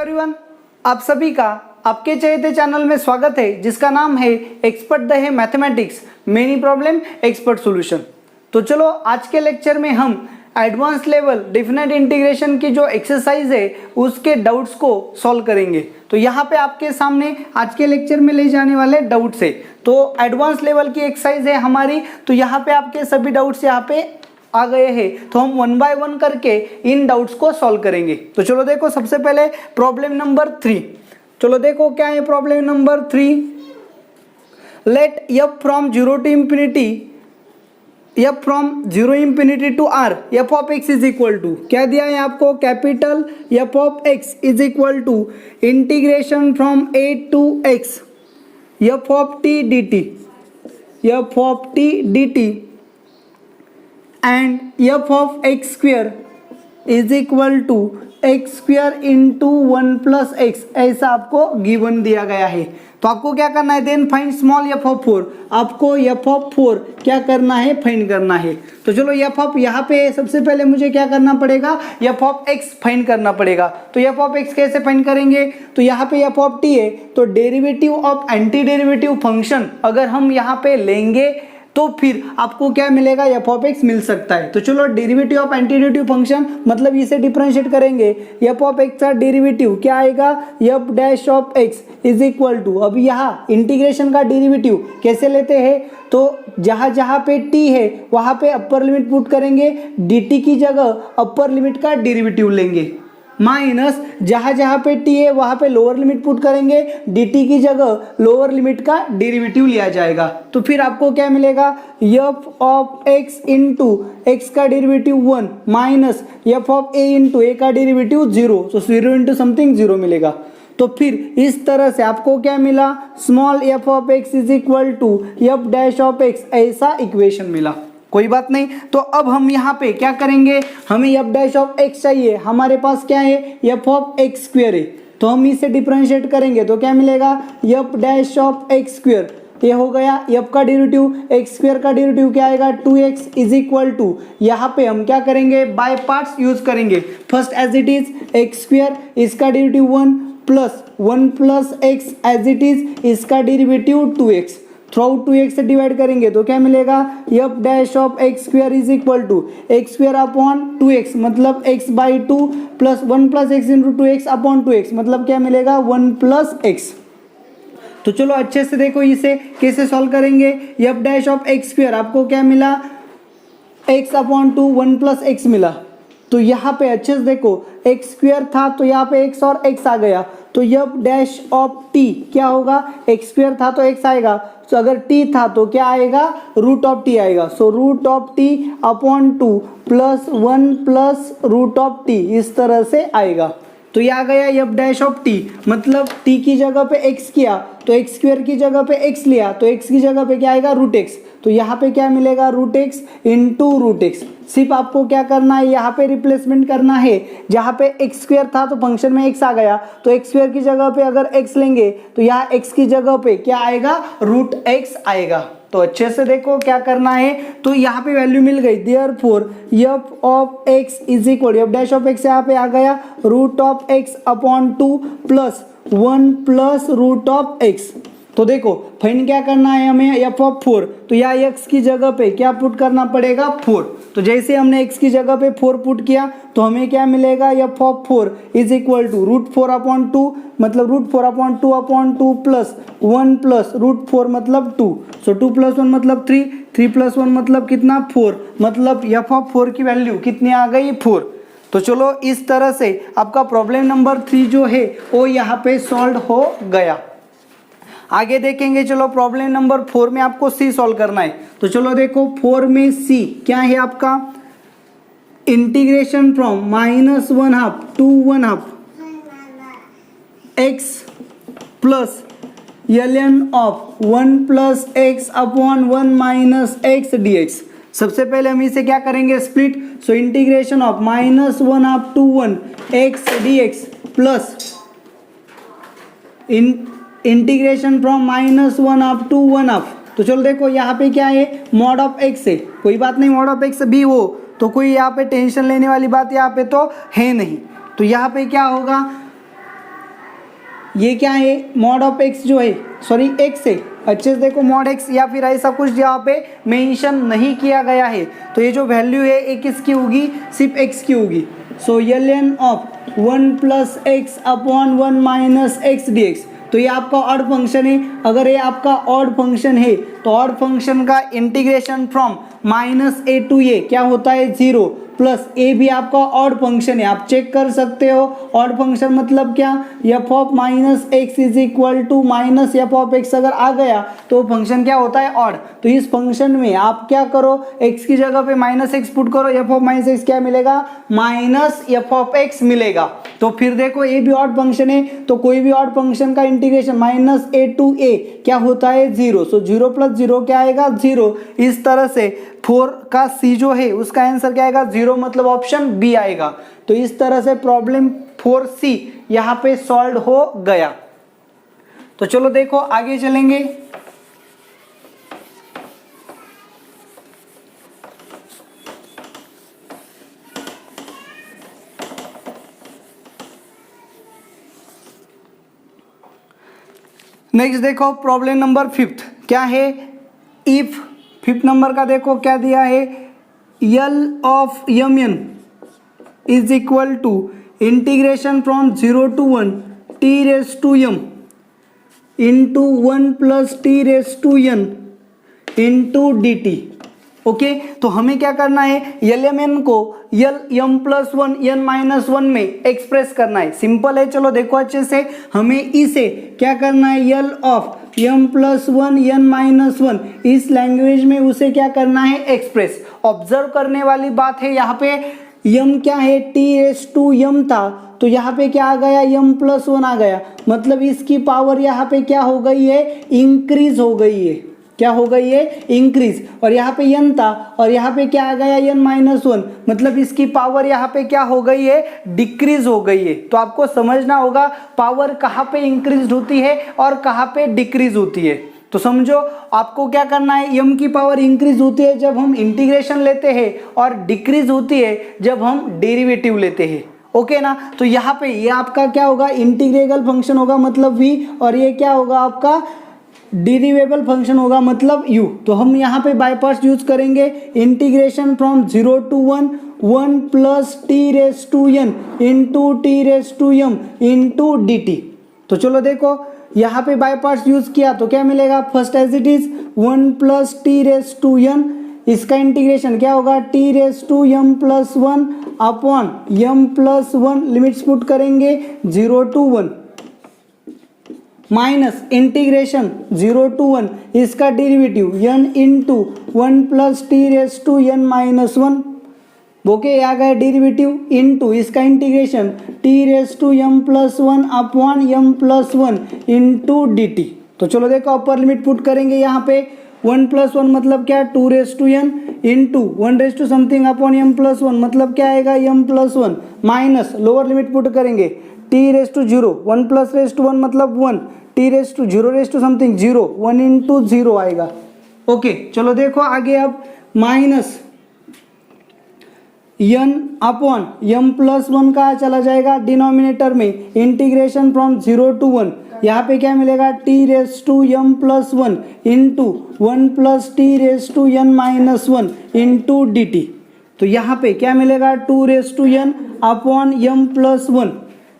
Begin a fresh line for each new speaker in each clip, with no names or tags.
Everyone, आप सभी का आपके चहेते चैनल में स्वागत है जिसका नाम है एक्सपर्ट द है mathematics many problem expert solution. तो चलो आज के लेक्चर में हम एडवांस लेवल डेफिनेट इंटीग्रेशन की जो एक्सरसाइज है उसके डाउट्स को सॉल्व करेंगे। तो यहाँ पे आपके सामने आज के लेक्चर में ले जाने वाले डाउट्स है। तो एडवांस लेवल की एक्सरसाइज है हमारी, तो यहाँ पे आपके सभी डाउट्स यहाँ पे आ गए हैं। तो हम वन बाय वन करके इन डाउट्स को सॉल्व करेंगे। तो चलो देखो, सबसे पहले प्रॉब्लम नंबर 3। चलो देखो क्या है problem number 3। Let f from 0 to infinity, f from 0 infinity to R, f of x is equal to क्या दिया है आपको, capital f of x is equal to integration from a to x f of t d t, f of t d t and f of x square is equal to x square into 1 plus x, ऐसा आपको given दिया गया है। तो आपको क्या करना है, then find small f of 4, आपको f of 4 क्या करना है, फाइंड करना है। तो चलो f of यहाँ पे सबसे पहले मुझे क्या करना पड़ेगा, f of x फाइंड करना पड़ेगा। तो f of x कैसे फाइंड करेंगे, तो यहाँ पे f of t है, तो derivative of anti derivative function अगर हम यहाँ पे लेंगे तो फिर आपको क्या मिलेगा, एफ ऑफ एक्स मिल सकता है। तो चलो डेरिवेटिव ऑफ एंटीडेरिवेटिव फंक्शन मतलब इसे डिफरेंशिएट करेंगे। एफ ऑफ एक्स का डेरिवेटिव क्या आएगा, f dash of x is equal to, अब यहाँ इंटीग्रेशन का डेरिवेटिव कैसे लेते हैं, तो जहाँ जहाँ पे टी है वहाँ पे अपर लिमिट पुट करेंगे, डी टी की जगह अपर लिमिट का डेरिवेटिव लेंगे, माइनस जहाँ जहाँ पे टी है वहाँ पे लोअर लिमिट पुट करेंगे, डी टी की जगह लोअर लिमिट का डेरिवेटिव लिया जाएगा। तो फिर आपको क्या मिलेगा, f of x into x का derivative 1 minus f of a into a का डेरिवेटिव 0, तो 0 इंटू समथिंग 0 मिलेगा। तो फिर इस तरह से आपको क्या मिला, small f of x is equal to f dash of x, ऐसा इक्वेशन मिला। कोई बात नहीं। तो अब हम यहाँ पे क्या करेंगे, हमें एफ डैश ऑफ एक्स चाहिए, हमारे पास क्या है, एफ ऑफ एक्स स्क्वायर है, तो हम इसे डिफरेंशिएट करेंगे तो क्या मिलेगा, f dash of x square, ये हो गया एफ का डेरिवेटिव, एक्स स्क्वायर का डेरिवेटिव क्या आएगा, 2x इज इक्वल टू, यहाँ पे हम क्या करेंगे, बाय पार्ट्स यूज करेंगे। First as it is x square, इसका derivative 1 plus 1 plus x as it is, इसका डेरिवेटिव 2x, थ्रू 2x से डिवाइड करेंगे तो क्या मिलेगा, f dash of x square is equal to x square upon 2x मतलब x by 2 plus 1 plus x into 2x upon 2x मतलब क्या मिलेगा, 1 प्लस एक्स। तो चलो अच्छे से देखो इसे कैसे सॉल्व करेंगे। F dash of x square आपको क्या मिला, x अपॉन 2 1 प्लस एक्स मिला। तो यहाँ पे अच्छे से देखो, एक्स स्क्वायर था तो यहाँ पे x और x आ गया, तो एफ डैश ऑफ t क्या होगा, एक्स स्क्वायर था तो x आएगा, तो अगर t था तो क्या आएगा, रूट ऑफ t आएगा। So root of t upon 2 plus 1 plus root of t, इस तरह से आएगा। तो ये आ गया एफ डैश ऑफ t, मतलब t की जगह पे x किया तो एक्स स्क्वायर की जगह पे x लिया तो x की जगह पे क्या आएगा, रूट x, तो यहाँ पे क्या मिलेगा, root x into root x। सिर्फ आपको क्या करना है, यहाँ पे रिप्लेसमेंट करना है, जहाँ पे एक्स स्क्वायर था तो फंक्शन में x आ गया, तो एक्स स्क्वायर की जगह पे अगर x लेंगे तो यहाँ x की जगह पे क्या आएगा, रूट x आएगा। तो अच्छे से देखो क्या करना है, तो यहाँ पे वैल्यू मिल गई, therefore f of x is equal, f dash of x यहाँ पे आ गया, root of x upon 2 plus 1 plus root of x. तो देखो फाइंड क्या करना है हमें, एफ ऑफ 4, तो यहाँ x की जगह पे क्या पुट करना पड़ेगा, 4। तो जैसे हमने x की जगह पे 4 पुट किया तो हमें क्या मिलेगा, f of 4 is equal to root 4 upon 2 मतलब root 4 upon 2 upon 2 plus 1 plus root 4 मतलब 2, सो 2 प्लस 1 मतलब 3, 3 प्लस 1 मतलब कितना, 4, मतलब एफ ऑफ 4 की वैल्यू कितनी आ गई, 4। तो चलो इस तरह से आपका प्रॉब्लम नंबर 3 जो है वो यहाँ पे सॉल्व हो गया। आगे देखेंगे, चलो प्रॉब्लम नंबर 4 में आपको सी सॉल्व करना है। तो चलो देखो 4 में सी क्या है आपका, integration from -1/2 to 1/2 x plus ln of 1 plus x upon 1 minus x dx। सबसे पहले हम इसे क्या करेंगे, split, so integration of -1/2 to 1 x dx plus integration from -1/2 to 1/2। तो चलो देखो यहाँ पे क्या है, मॉड ऑफ एक्स है, कोई बात नहीं, मॉड ऑफ एक्स भी हो तो कोई यहाँ पे टेंशन लेने वाली बात यहाँ पे तो है नहीं। तो यहाँ पे क्या होगा, ये क्या है, मॉड ऑफ एक्स जो है, सॉरी एक्स है, अच्छे से देखो मॉड एक्स या फिर ऐसा कुछ यहाँ पे मेंशन नहीं किया गया है, तो ये जो वैल्यू है ये किसकी होगी, सिर्फ एक्स की होगी। सो ln of 1 plus x upon 1 minus x d x, तो ये आपका ऑड फंक्शन है। अगर ये आपका ऑड फंक्शन है तो ऑड फंक्शन का integration from minus a to a क्या होता है, 0, प्लस ए भी आपका ऑड फंक्शन है, आप चेक कर सकते हो। ऑड फंक्शन मतलब क्या, f of minus x is equal to minus f of x अगर आ गया तो फंक्शन क्या होता है, ऑड। तो इस फंक्शन में आप क्या करो, एक्स की जगह पे माइनस एक्स पुट करो, एफ ऑफ माइनस एक्स क्या मिलेगा, माइनस एफ ऑफ एक्स मिलेगा। तो फिर देखो ये भी ऑड फंक्शन है, तो कोई भी ऑड फंक्शन का integration minus a to a क्या होता है, 0। सो 0 प्लस 0 क्या आएगा, 0। इस तरह से 4 का सी जो है उसका आंसर क्या आएगा, 0, मतलब ऑप्शन बी आएगा। तो इस तरह से प्रॉब्लम 4C यहाँ पे सॉल्व हो गया। तो चलो देखो आगे चलेंगे। नेक्स्ट देखो प्रॉब्लम नंबर 5 क्या है, इफ 5th नंबर का देखो क्या दिया है, l of m n is equal to integration from 0 to 1 t raise to m into 1 plus t raise to n into d t. Okay, तो हमें क्या करना है, यल एम एन को l m plus 1 n minus 1 में express करना है। Simple है, चलो देखो अच्छे से, हमें इसे क्या करना है, l of m plus 1 n minus 1 इस लैंग्वेज में उसे क्या करना है, एक्सप्रेस। ऑब्जर्व करने वाली बात है, यहाँ पे यम क्या है, टी एस टू यम था, तो यहाँ पे क्या आ गया, यम प्लस 1 आ गया, मतलब इसकी पावर यहाँ पे क्या हो गई है, इंक्रीज हो गई है। क्या हो गई है, इंक्रीज। और यहाँ पे यन था और यहाँ पे क्या आ गया, यन माइनस 1, मतलब इसकी पावर यहाँ पे क्या हो गई है, डिक्रीज हो गई है। तो आपको समझना होगा पावर कहाँ पे इंक्रीज होती है और कहाँ पे डिक्रीज होती है। तो समझो आपको क्या करना है, यम की पावर इंक्रीज होती है जब हम इंटीग्रेशन लेते हैं और डिक्रीज होती है जब हम डेरिवेटिव लेते हैं। ओके ना, तो यहाँ पे ये आपका क्या होगा, इंटीग्रेबल फंक्शन होगा मतलब v, और ये क्या होगा आपका डेरिवेबल फंक्शन होगा मतलब u। तो हम यहाँ पे बाय पार्ट्स यूज करेंगे, integration from 0 to 1 1 plus t raise to n into t raise to m into d t. तो चलो देखो यहाँ पे बाय पार्ट्स यूज किया तो क्या मिलेगा, first as it is 1 plus t raise to n, इसका इंटीग्रेशन क्या होगा, t raise to m plus 1 upon m plus 1, limits put करेंगे 0 to 1 माइनस इंटीग्रेशन 0 to 1 इसका derivative n into 1 plus t raise to n minus 1। Okay, आ गया derivative into इसका integration t raise to m plus 1 upon m plus 1 into d t. तो चलो देखो upper limit put करेंगे, यहाँ पे 1 प्लस 1 मतलब क्या, 2 raise to n into 1 raise to something upon m plus 1 मतलब क्या आएगा, m plus 1 minus lower limit put करेंगे t raise to 0, 1 plus raise to 1 मतलब 1, t raise to 0 raise to something 0, 1 into 0 आएगा। ओके, चलो देखो आगे, अब minus n upon m plus 1 का चला जाएगा डिनोमिनेटर में, इंटीग्रेशन फ्रॉम 0 to 1, यहाँ पे क्या मिलेगा, t raise to m plus 1 into 1 plus t raise to n minus 1 into d t. तो यहाँ पे क्या मिलेगा, 2 raise to n upon m plus 1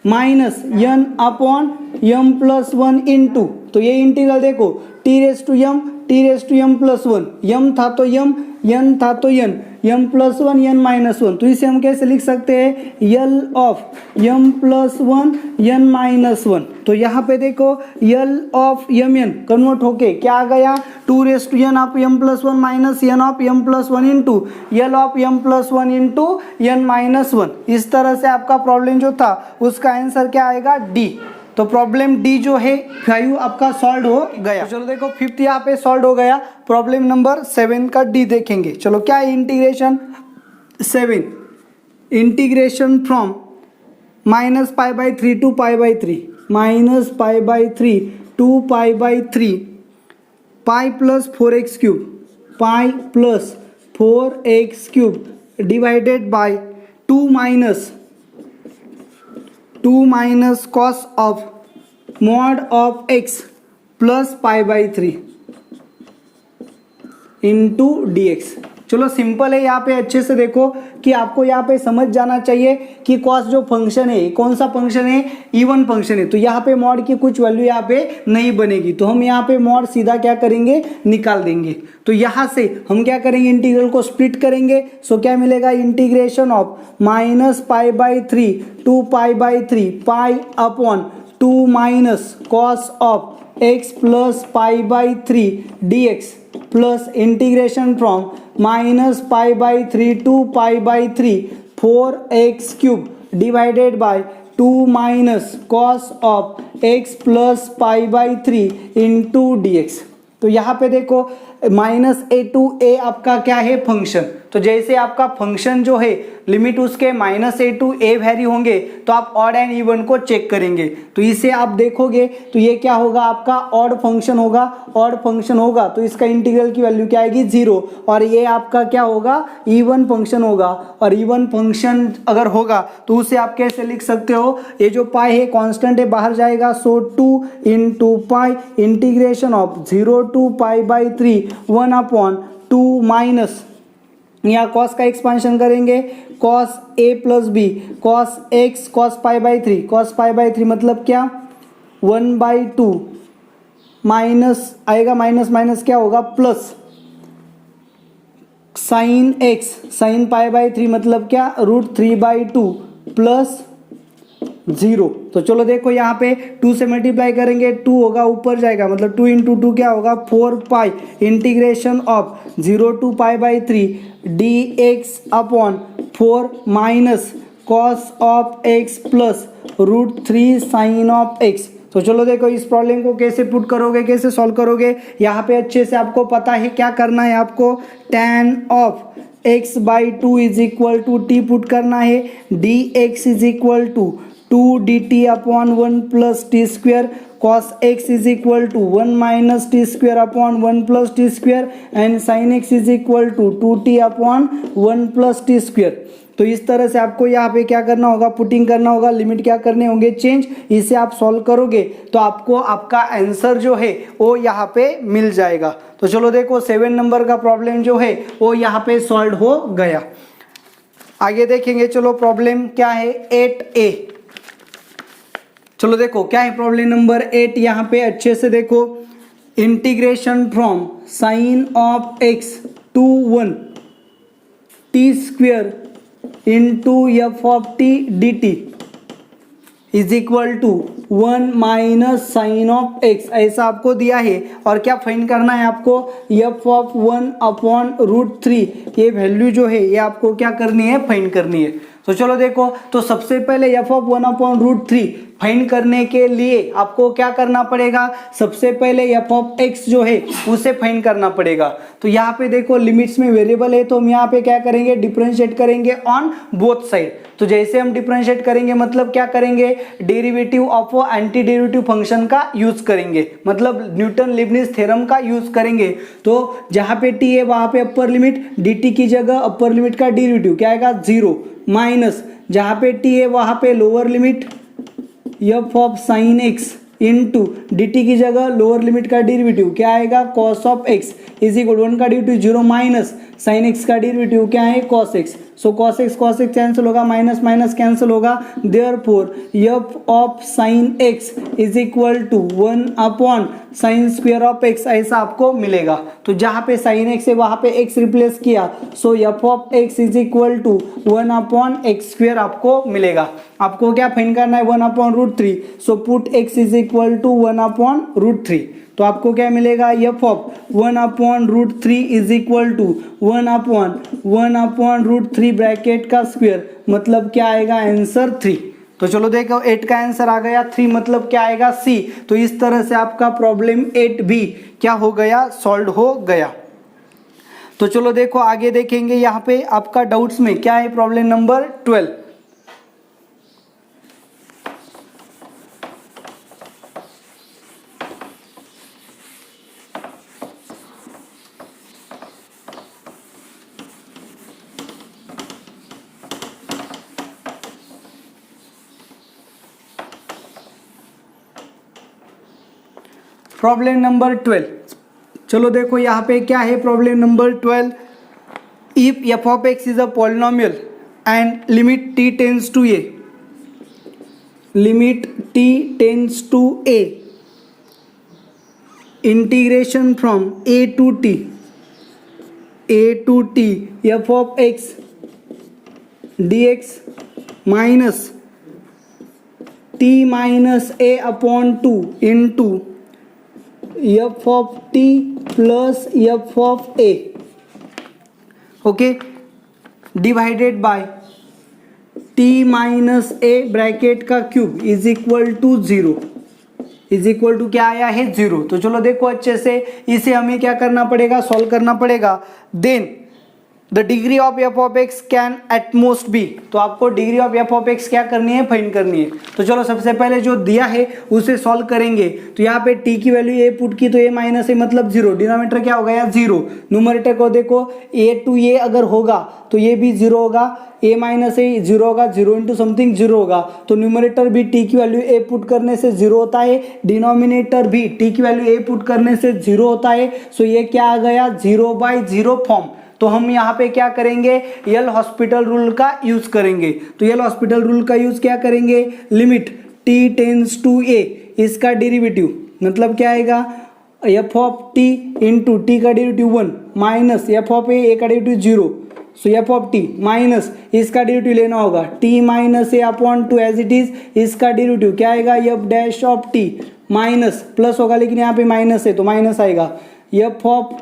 minus n upon m plus 1 into, तो ये इंटीग्रल देखो t raise to m plus 1, m था तो एम, एन था तो n, m plus 1 n minus 1, तो इसे हम कैसे लिख सकते हैं, l of m plus 1 n minus 1। तो यहाँ पे देखो l of m n convert होके क्या आ गया, 2 raise to n of m plus 1 minus n of m plus 1 into l of m plus 1 into n minus 1। इस तरह से आपका प्रॉब्लम जो था उसका आंसर क्या आएगा, डी। तो प्रॉब्लम डी जो है 5 आपका सॉल्व हो गया। तो चलो देखो 5th यहाँ पे सॉल्व हो गया। प्रॉब्लम नंबर 7 का डी देखेंगे। चलो क्या है integration 7, integration from minus pi by 3 to pi by 3, minus pi by 3 to pi by 3, pi plus 4x cube, pi plus 4x cube divided by 2 minus cos of mod of x plus pi by 3 into d x. चलो simple है, यहाँ पे अच्छे से देखो कि आपको यहाँ पे समझ जाना चाहिए कि कॉस जो फंक्शन है कौन सा फंक्शन है, इवन फंक्शन है, तो यहाँ पे मॉड की कुछ वैल्यू यहाँ पे नहीं बनेगी, तो हम यहाँ पे मॉड सीधा क्या करेंगे, निकाल देंगे। तो यहाँ से हम क्या करेंगे, इंटीग्रल को स्प्लिट करेंगे। सो क्या मिलेगा, integration of minus pi by 3 to pi by 3 pi upon 2 minus cos of x plus pi by 3 d x plus integration from minus pi by 3 to pi by 3 4x cube divided by 2 minus cos of x plus pi by 3 into d x. तो यहाँ पे देखो minus a to ए आपका क्या है, function. तो जैसे आपका फंक्शन जो है लिमिट उसके minus a to a vary होंगे तो आप ऑड एंड इवन को चेक करेंगे। तो इसे आप देखोगे तो ये क्या होगा, आपका ऑड फंक्शन होगा। ऑड फंक्शन होगा तो इसका इंटीग्रल की वैल्यू क्या आएगी, 0। और ये आपका क्या होगा, इवन फंक्शन होगा। और इवन फंक्शन अगर होगा तो उसे आप कैसे लिख सकते हो, ये जो पाई है कांस्टेंट है, बाहर जाएगा। So 2 into pi integration of 0 to pi by 3 1 upon 2 minus, यहाँ कॉस का एक्सपांशन करेंगे, cos a plus b cos x cos pi by 3, cos pi by 3 मतलब क्या, 1/2 माइनस आएगा, माइनस माइनस क्या होगा, plus sine x sine pi by 3 मतलब क्या, √3/2 प्लस 0। तो चलो देखो यहाँ पे 2 से मल्टीप्लाई करेंगे, 2 होगा ऊपर जाएगा, मतलब 2 इंटू 2 क्या होगा, 4 pi integration of 0 to pi by 3 d x upon 4 minus cos of x plus √3 sine of x. तो चलो देखो इस प्रॉब्लम को कैसे पुट करोगे, कैसे सॉल्व करोगे, यहाँ पे अच्छे से आपको पता है क्या करना है, आपको tan of x by 2 is equal to t put करना है, d x is equal to 2 dt upon 1 plus t square, cos x is equal to 1 minus t square upon 1 plus t square and sin x is equal to 2t upon 1 plus t square. तो इस तरह से आपको यहाँ पे क्या करना होगा, पुटिंग करना होगा, लिमिट क्या करने होंगे, चेंज। इसे आप सॉल्व करोगे तो आपको आपका आंसर जो है वो यहाँ पे मिल जाएगा। तो चलो देखो 7 नंबर का प्रॉब्लम जो है वो यहाँ पे सॉल्व हो गया। आगे देखेंगे, चलो प्रॉब्लम क्या है, 8a। चलो देखो क्या है प्रॉब्लम नंबर 8, यहाँ पे अच्छे से देखो, integration from sine of x to 1 t square into f of t d t is equal to 1 minus sine of x, ऐसा आपको दिया है। और क्या फाइंड करना है आपको, एफ ऑफ 1 अपॉन √3, ये वैल्यू जो है ये आपको क्या करनी है, फाइंड करनी है। तो चलो देखो, तो सबसे पहले एफ ऑफ 1 अपॉन √3 फाइंड करने के लिए आपको क्या करना पड़ेगा, सबसे पहले एफ ऑफ एक्स जो है उसे फाइंड करना पड़ेगा। तो यहाँ पे देखो लिमिट्स में वेरिएबल है तो हम यहाँ पे क्या करेंगे, डिफरेंशिएट करेंगे ऑन बोथ साइड। तो जैसे हम डिफरेंशिएट करेंगे मतलब क्या करेंगे, derivative of anti derivative function का यूज करेंगे, मतलब न्यूटन लीबनिज थ्योरम का यूज करेंगे। तो जहाँ पे टी है वहाँ पे अपर लिमिट, डी टी की जगह अपर लिमिट का डेरिवेटिव क्या आएगा, 0 माइनस जहाँ पे टी है वहाँ पे lower limit f of sine x into d t की जगह लोअर लिमिट का डेरिवेटिव क्या आएगा, cos of x is equal 1 का डेरिवेटिव 0 माइनस साइन एक्स का डेरिवेटिव क्या है, cos x. So cos x cancel होगा, माइनस माइनस कैंसिल होगा, therefore f of sine x is equal to 1 upon sine square of x, ऐसा आपको मिलेगा। तो जहाँ पे साइन एक्स है वहाँ पे एक्स रिप्लेस किया, so f of x is equal to 1 upon x square आपको मिलेगा। आपको क्या फाइंड करना है, 1 upon √3, so put x is equal to 1 upon √3। तो आपको क्या मिलेगा, f of 1 upon √3 is equal to 1 upon √3 bracket का स्क्वायर, मतलब क्या आएगा, आंसर 3। तो चलो देखो 8 का आंसर आ गया, 3 मतलब क्या आएगा, सी। तो इस तरह से आपका प्रॉब्लम 8 भी क्या हो गया, सॉल्व हो गया। तो चलो देखो आगे देखेंगे, यहाँ पे आपका डाउट्स में क्या है, प्रॉब्लम नंबर 12। Problem number 12। चलो देखो यहाँ पे क्या है problem number 12। If f of x is a polynomial and limit t tends to a, limit t tends to a, integration from a to t f of x dx minus t minus a upon 2 into f of t plus f of a, okay, divided by t minus a bracket का cube is equal to 0, is equal to क्या आया है 0। तो चलो देखो अच्छे से इसे हमें क्या करना पड़ेगा, सॉल्व करना पड़ेगा। Then the degree of f of x can at most be, तो आपको degree of f of x क्या करनी है, फाइंड करनी है। तो चलो सबसे पहले जो दिया है उसे सॉल्व करेंगे। तो यहाँ पे टी की वैल्यू ए पुट की तो ए माइनस ए मतलब 0, डिनोमिनेटर क्या हो गया 0, न्यूमरेटर को देखो ए टू ए अगर होगा तो ये भी 0 होगा, ए माइनस ए 0 होगा, 0 इंटू समथिंग 0 होगा। तो न्यूमरेटर भी टी की वैल्यू ए पुट करने से 0 होता है, डिनोमिनेटर भी टी की वैल्यू ए पुट करने से 0 होता है। सो ये क्या आ गया 0/0 फॉर्म। तो हम यहाँ पे क्या करेंगे, यल हॉस्पिटल रूल का यूज करेंगे। तो यल हॉस्पिटल रूल का यूज क्या करेंगे, limit t tends to a, इसका डेरिवेटिव मतलब क्या आएगा, f of t into t का derivative 1 minus f of a का derivative 0, so f of t minus इसका डेरिवेटिव लेना होगा t minus a upon 2 as it is, इसका डेरिवेटिव क्या आएगा f dash of t minus plus होगा लेकिन यहाँ पे माइनस है तो माइनस आएगा, f of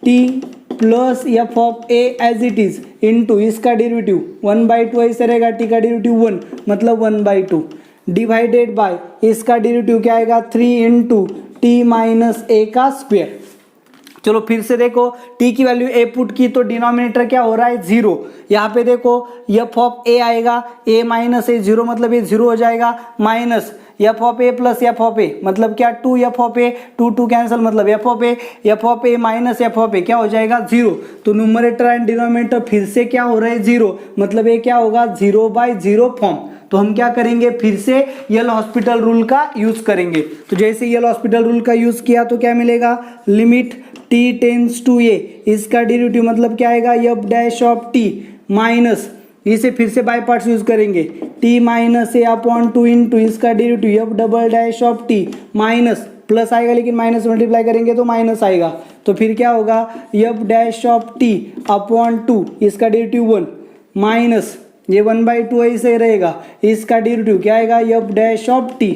t plus f of a as it is into इसका डेरिवेटिव 1/2 ऐसे रहेगा, टी का डेरिवेटिव 1 मतलब 1/2 डिवाइडेड बाय इसका डेरिवेटिव क्या आएगा 3 इंटू टी माइनस ए का स्क्वायर। चलो फिर से देखो t की वैल्यू a पुट की तो डिनोमिनेटर क्या हो रहा है 0, यहाँ पे देखो एफ ऑफ a आएगा a माइनस ए 0 मतलब ये 0 हो जाएगा, minus f of a plus f of a मतलब क्या 2 एफ ऑफ ए, 2 कैंसिल मतलब f of a minus f of a क्या हो जाएगा 0। तो न्यूमरेटर एंड डिनोमिनेटर फिर से क्या हो रहा है 0, मतलब ये क्या होगा 0/0 फॉर्म। तो हम क्या करेंगे, फिर से यल हॉस्पिटल रूल का यूज करेंगे। तो जैसे यल हॉस्पिटल रूल का यूज किया तो क्या मिलेगा, limit t tends to a, इसका डेरिवेटिव मतलब क्या आएगा f dash of t minus, इसे फिर से बाय पार्ट्स यूज करेंगे T minus a upon 2 into इसका derivative F double dash of t minus plus आएगा लेकिन माइनस मल्टीप्लाई करेंगे तो माइनस आएगा, तो फिर क्या होगा f dash of t upon 2 इसका डेरिवेटिव 1 माइनस ये 1/2 ऐसे रहेगा, इसका डेरिवेटिव क्या आएगा एफ डैश ऑफ टी।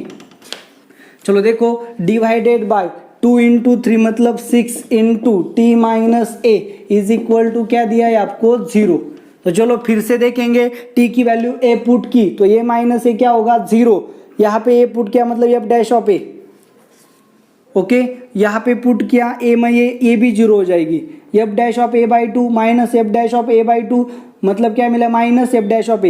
चलो देखो डिवाइडेड बाय 2 इंटू 3 मतलब 6 into t minus a is equal to क्या दिया है आपको 0। तो चलो फिर से देखेंगे t की वैल्यू a पुट की तो a माइनस ए क्या होगा 0, यहाँ पे a पुट किया मतलब F dash of a, okay, यहाँ पे पुट किया a में ये भी 0 हो जाएगी, f dash of a/2 minus f dash of a/2 मतलब क्या मिला minus f dash of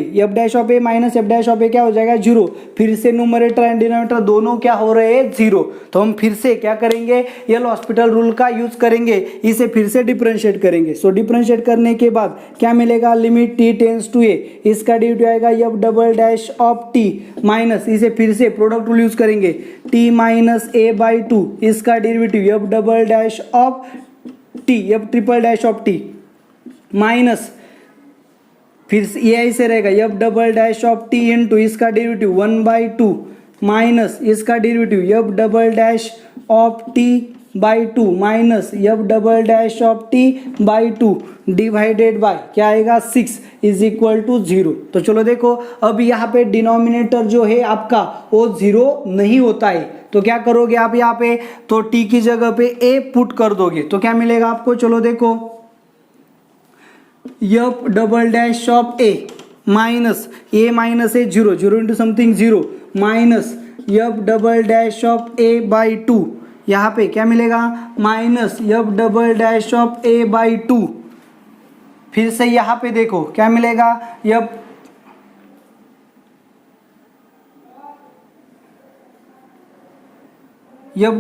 a minus f dash of a क्या हो जाएगा 0। फिर से न्यूमरेटर एंड डिनोमिनेटर दोनों क्या हो रहे हैं 0। तो हम फिर से क्या करेंगे, यल हॉस्पिटल रूल का यूज करेंगे, इसे फिर से डिफरेंशिएट करेंगे। सो डिफरेंशिएट करने के बाद क्या मिलेगा, limit t tends to a, इसका डेरिवेटिव आएगा F double dash of t minus, इसे फिर से प्रोडक्ट रूल यूज करेंगे टी माइनस a/2 इसका derivative F double dash of T F triple dash of t minus फिर से ये ऐसे रहेगा F double dash of t into इसका डेरिवेटिव 1/2 माइनस इसका derivative F double dash of t/2 minus f double dash of t/2 divided by क्या आएगा 6 is equal to 0। तो चलो देखो अब यहाँ पे डिनोमिनेटर जो है आपका वो 0 नहीं होता है, तो क्या करोगे आप यहाँ पे, तो t की जगह पे a पुट कर दोगे तो क्या मिलेगा आपको, चलो देखो F double dash of a minus A minus a 0 into something 0 minus f double dash of a/2, यहाँ पे क्या मिलेगा minus f double dash of a/2, फिर से यहाँ पे देखो क्या मिलेगा F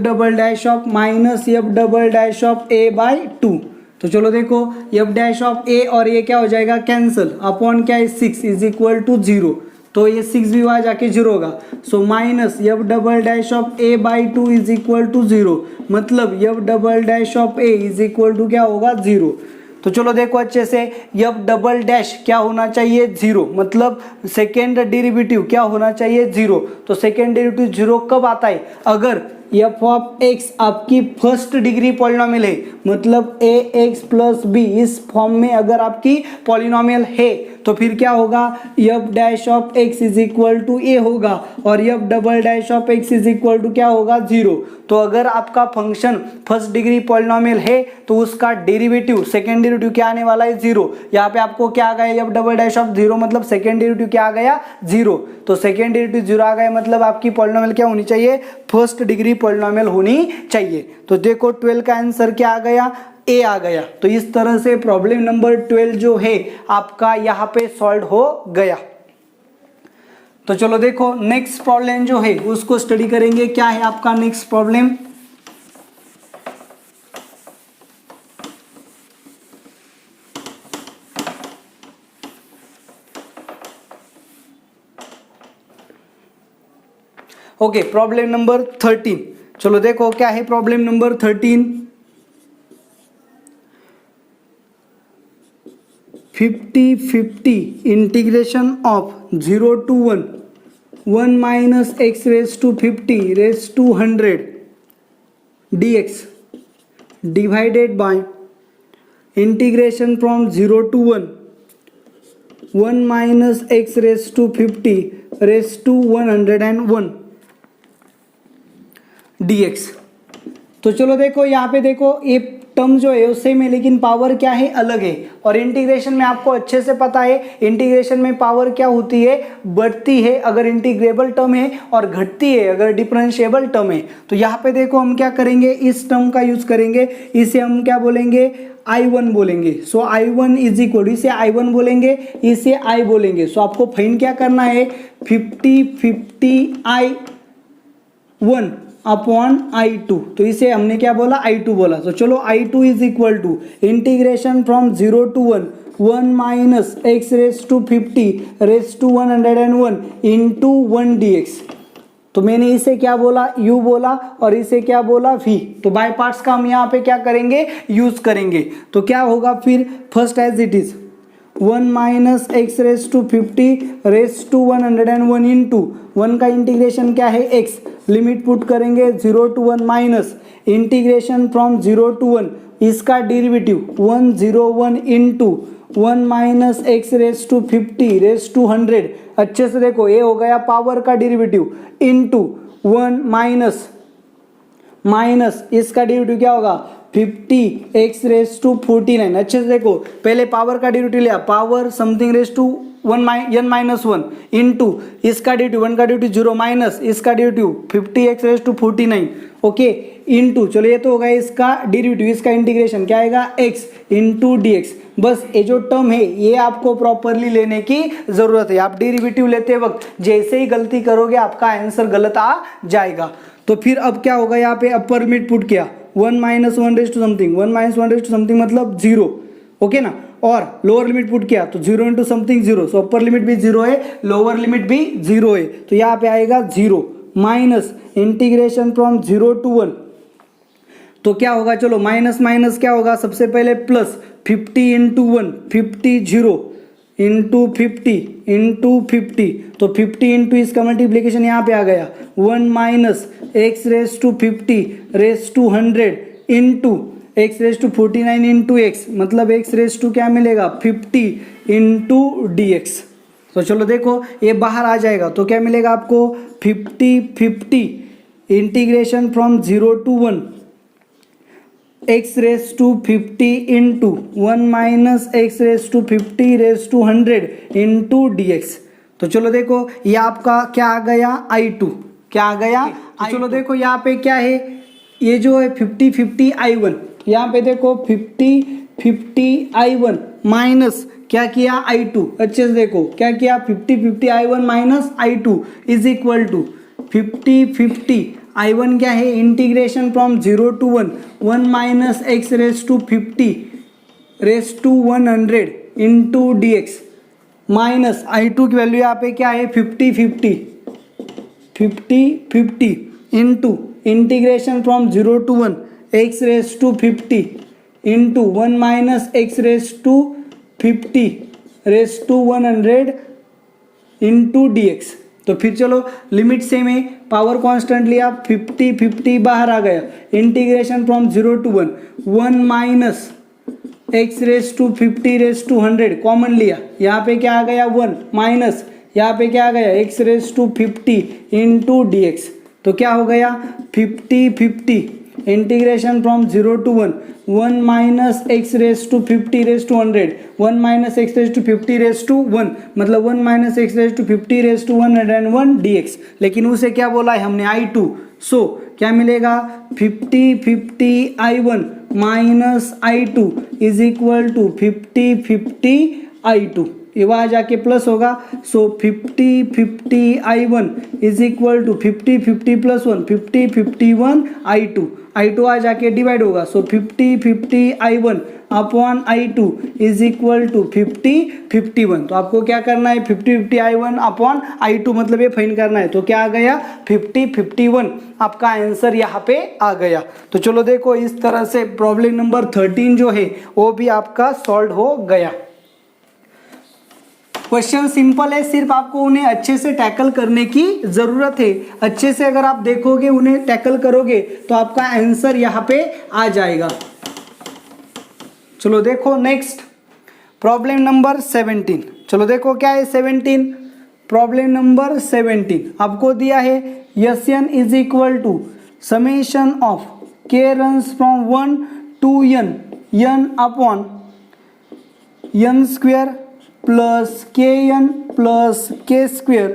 double dash of minus f double dash of a/2। तो चलो देखो एफ डैश ऑफ ए और ये क्या हो जाएगा कैंसिल, अपॉन क्या है 6 इज इक्वल टू 0। तो ये 6 भी वहाँ जाके 0 होगा। So minus f double dash of a by 2 is equal to 0, मतलब f double dash of a is equal to क्या होगा 0। तो चलो देखो अच्छे से, एफ डबल डैश क्या होना चाहिए 0, मतलब सेकेंड डेरिवेटिव क्या होना चाहिए 0। तो सेकेंड डेरिवेटिव 0 कब आता है, अगर एफ ऑफ एक्स आपकी फर्स्ट डिग्री पॉलिनोमियल है, मतलब ए एक्स प्लस बी इस फॉर्म में अगर आपकी पॉलिनोमियल है तो फिर क्या होगा, f dash of x is equal to a होगा और f double dash of x is equal to क्या होगा 0। तो अगर आपका फंक्शन फर्स्ट डिग्री पॉलिनोमियल है तो उसका डेरिवेटिव सेकेंड डेरिवेटिव क्या आने वाला है 0। यहाँ पे आपको क्या आ गया, एफ डबल डैश ऑफ 0 मतलब सेकेंड डेरिवेटिव क्या आ गया 0। तो सेकेंड डेरिवेटिव 0 आ गया, मतलब आपकी पॉलिनोमियल क्या होनी चाहिए, फर्स्ट डिग्री पॉलिनोमियल होनी चाहिए। तो देखो 12 का आंसर क्या आ गया, ए आ गया। तो इस तरह से प्रॉब्लम नंबर 12 जो है आपका यहाँ पे सॉल्व हो गया। तो चलो देखो नेक्स्ट प्रॉब्लम जो है उसको स्टडी करेंगे। क्या है आपका next problem, okay problem number 13। चलो देखो क्या है problem number 13। 50/50 integration of 0 to 1 minus x raised to 50 raised to 100 dx divided by integration from 0 to 1 minus x raised to 50 raised to 101 dx। तो चलो देखो यहाँ पे देखो ये टर्म जो है उससे में, लेकिन पावर क्या है अलग है। और इंटीग्रेशन में आपको अच्छे से पता है इंटीग्रेशन में पावर क्या होती है, बढ़ती है अगर इंटीग्रेबल टर्म है और घटती है अगर डिफरेंशिएबल टर्म है। तो यहाँ पे देखो हम क्या करेंगे, इस टर्म का यूज करेंगे, इसे हम क्या बोलेंगे I1 बोलेंगे। सो I1 इज इक्वल, इसे I1 बोलेंगे, इसे I बोलेंगे। सो आपको फाइंड क्या करना है 50/50 I1 अपॉन I2। तो इसे हमने क्या बोला I2 बोला। तो चलो I2 is equal to integration from 0 to 1 minus x raise to 50 raise to 101 into 1 dx। तो मैंने इसे क्या बोला u बोला और इसे क्या बोला v। तो बाय पार्ट्स का हम यहाँ पे क्या करेंगे यूज करेंगे। तो क्या होगा फिर, first as it is 1 minus x raise to 50 raise to 101 into 1 का इंटीग्रेशन क्या है x, लिमिट पुट करेंगे 0 to 1 minus integration from 0 to 1 इसका derivative 101 into 1 minus x raise to 50 raise to 100। अच्छे से देखो ये हो गया पावर का डेरिवेटिव इंटू 1 माइनस इसका डेरिवेटिव क्या होगा 50 एक्स रेस टू 49। अच्छे से देखो पहले पावर का डेरिवेटिव लिया, power something raise to n-1 into इसका डेरिवेटिव 1 का डेरिवेटिव 0 माइनस इसका derivative 50 x raise to 49 okay into, चलो ये तो होगा इसका डेरिवेटिव, इसका इंटीग्रेशन क्या आएगा x इंटू dx। बस ये जो टर्म है ये आपको प्रॉपरली लेने की जरूरत है। आप डेरिवेटिव लेते वक्त जैसे ही गलती करोगे आपका आंसर गलत आ जाएगा। तो फिर अब क्या होगा, यहाँ पे अपर लिमिट पुट किया 1 minus 1 raise to something, 1 minus 1 raise to something मतलब 0 ओके ना, और लोअर लिमिट पुट किया तो 0 इंटू समथिंग 0। सो अपर लिमिट भी 0 है, लोअर लिमिट भी 0 है। तो यहाँ पे आएगा 0 माइनस इंटीग्रेशन फ्रॉम 0 to 1। तो क्या होगा, चलो माइनस माइनस क्या होगा, सबसे पहले प्लस 50 इंटू 1 50 0 इंटू 50 इंटू 50। तो 50 इंटू इसका मल्टीप्लीकेशन यहाँ पे आ गया 1 minus x raise to 50 raise to 100 into x raise to 49 into x, मतलब एक्स रेस टू क्या मिलेगा 50 इंटू dx। तो चलो देखो ये बाहर आ जाएगा तो क्या मिलेगा आपको 50/50 integration from 0 to 1 x raise to 50 into 1 minus x raise to 50 raise to 100 into dx। तो चलो देखो ये आपका क्या आ गया I2, क्या आ गया तो चलो देखो यहाँ पे क्या है, ये जो है 50/50 I1, यहाँ पे देखो 50/50 I1 माइनस क्या किया I2। अच्छे से देखो क्या किया 50/50 I1 minus I2 is equal to 50/50 I1 क्या है integration from 0 to 1 minus x raise to 50 raise to 100 into dx। Minus I2 की वैल्यू यहाँ पे क्या है 50 into integration from 0 to 1 x raise to 50 into 1 minus x raise to 50 raise to 100 into dx। तो फिर चलो लिमिट सेम है, power constant लिया, 50 बाहर आ गया, integration from 0 to 1 minus x raise to 50 raise to 100 common लिया, यहाँ पे क्या आ गया 1 माइनस यहाँ पे क्या आ गया x raise to 50 into dx। तो क्या हो गया 50 integration from 0 to 1 minus x raise to 50 raise to 100 1 minus x raise to 50 raise to 1 मतलब 1 minus x raise to 50 raise to 101 dx। लेकिन उसे क्या बोला है हमने I2, सो क्या मिलेगा 50 I1 minus I2 is equal to 50 I2, ये वहाँ जाके प्लस होगा। So 50 I1 is equal to 50 plus 1 51 I2 आ जाके डिवाइड होगा। So 50 I1 upon I2 is equal to 51। तो आपको क्या करना है 50 I1 अपॉन I2 मतलब ये फाइंड करना है। तो क्या आ गया 51, आपका आंसर यहाँ पे आ गया। तो चलो देखो इस तरह से प्रॉब्लम नंबर 13 जो है वो भी आपका सॉल्व हो गया। क्वेश्चन सिंपल है, सिर्फ आपको उन्हें अच्छे से टैकल करने की जरूरत है। अच्छे से अगर आप देखोगे उन्हें टैकल करोगे तो आपका आंसर यहाँ पे आ जाएगा। चलो देखो नेक्स्ट प्रॉब्लम नंबर 17। चलो देखो क्या है 17, प्रॉब्लम नंबर 17 आपको दिया है Sn is equal to summation of k runs from 1 to n upon n square plus kn plus k square